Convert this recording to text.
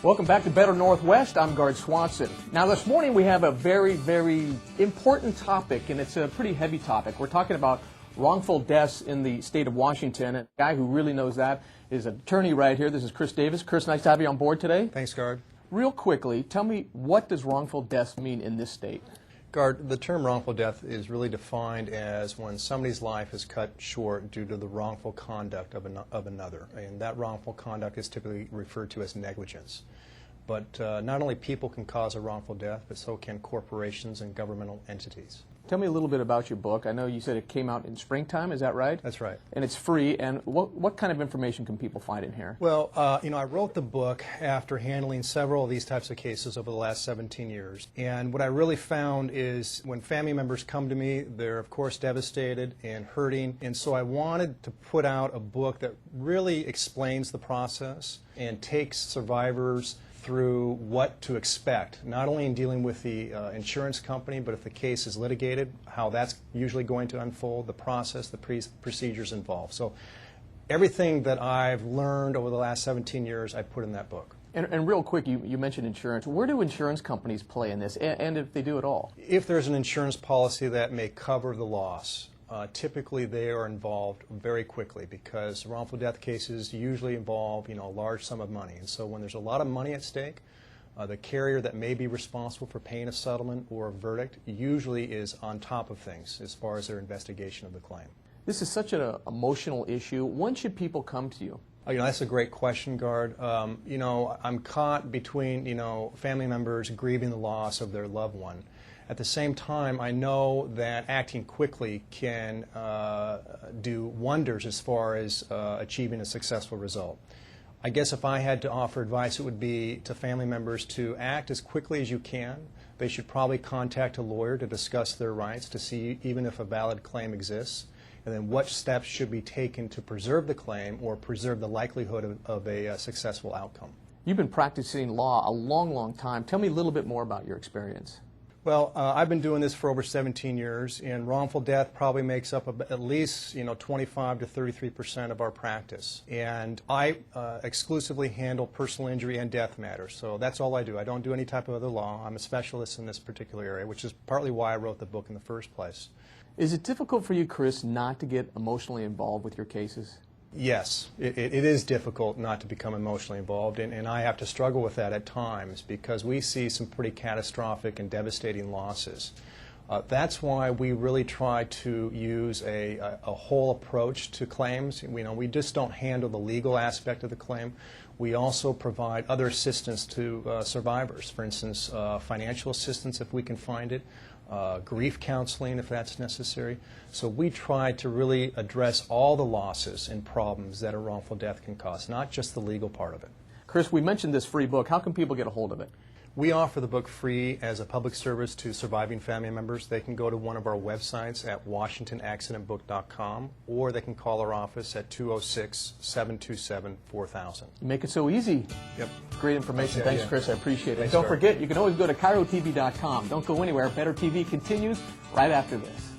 Welcome back to Better Northwest. I'm Gaard Swanson. Now this morning we have a very, very important topic, and it's a pretty heavy topic. We're talking about wrongful deaths in the state of Washington. And a guy who really knows that is an attorney right here. This is Chris Davis. Chris, nice to have you on board today. Thanks, Gaard. Real quickly, tell me, what does wrongful deaths mean in this state? Gaard, the term wrongful death is really defined as when somebody's life is cut short due to the wrongful conduct of another. And that wrongful conduct is typically referred to as negligence. But not only people can cause a wrongful death, but so can corporations and governmental entities. Tell me a little bit about your book. I know you said it came out in springtime, is that right? That's right. And it's free, and what kind of information can people find in here? Well, I wrote the book after handling several of these types of cases over the last 17 years. And what I really found is when family members come to me, they're of course devastated and hurting. And so I wanted to put out a book that really explains the process and takes survivors through what to expect, not only in dealing with the insurance company, but if the case is litigated, how that's usually going to unfold, the process, the procedures involved. So everything that I've learned over the last 17 years, I put in that book. And real quick, you mentioned insurance. Where do insurance companies play in this, and if they do at all? If there's an insurance policy that may cover the loss, typically they are involved very quickly because wrongful death cases usually involve, a large sum of money. And so when there's a lot of money at stake, the carrier that may be responsible for paying a settlement or a verdict usually is on top of things as far as their investigation of the claim. This is such an emotional issue. When should people come to you? That's a great question, Gaard. I'm caught between, family members grieving the loss of their loved one. At the same time, I know that acting quickly can do wonders as far as achieving a successful result. I guess if I had to offer advice, it would be to family members to act as quickly as you can. They should probably contact a lawyer to discuss their rights to see even if a valid claim exists, and then what steps should be taken to preserve the claim or preserve the likelihood of a successful outcome. You've been practicing law a long, long time. Tell me a little bit more about your experience. Well, I've been doing this for over 17 years, and wrongful death probably makes up at least 25 to 33% of our practice. And I exclusively handle personal injury and death matters, so that's all I do. I don't do any type of other law. I'm a specialist in this particular area, which is partly why I wrote the book in the first place. Is it difficult for you, Chris, not to get emotionally involved with your cases? Yes, it is difficult not to become emotionally involved, and I have to struggle with that at times because we see some pretty catastrophic and devastating losses. That's why we really try to use a whole approach to claims. We just don't handle the legal aspect of the claim. We also provide other assistance to survivors, for instance, financial assistance if we can find it, grief counseling if that's necessary. So we try to really address all the losses and problems that a wrongful death can cause, not just the legal part of it. Chris, we mentioned this free book. How can people get a hold of it? We offer the book free as a public service to surviving family members. They can go to one of our websites at WashingtonAccidentBook.com, or they can call our office at 206-727-4000. You make it so easy. Yep. Great information. Thanks, Chris. I appreciate it. Thanks, Don't forget, you can always go to KIRO7.com. Don't go anywhere. Better TV continues right after this.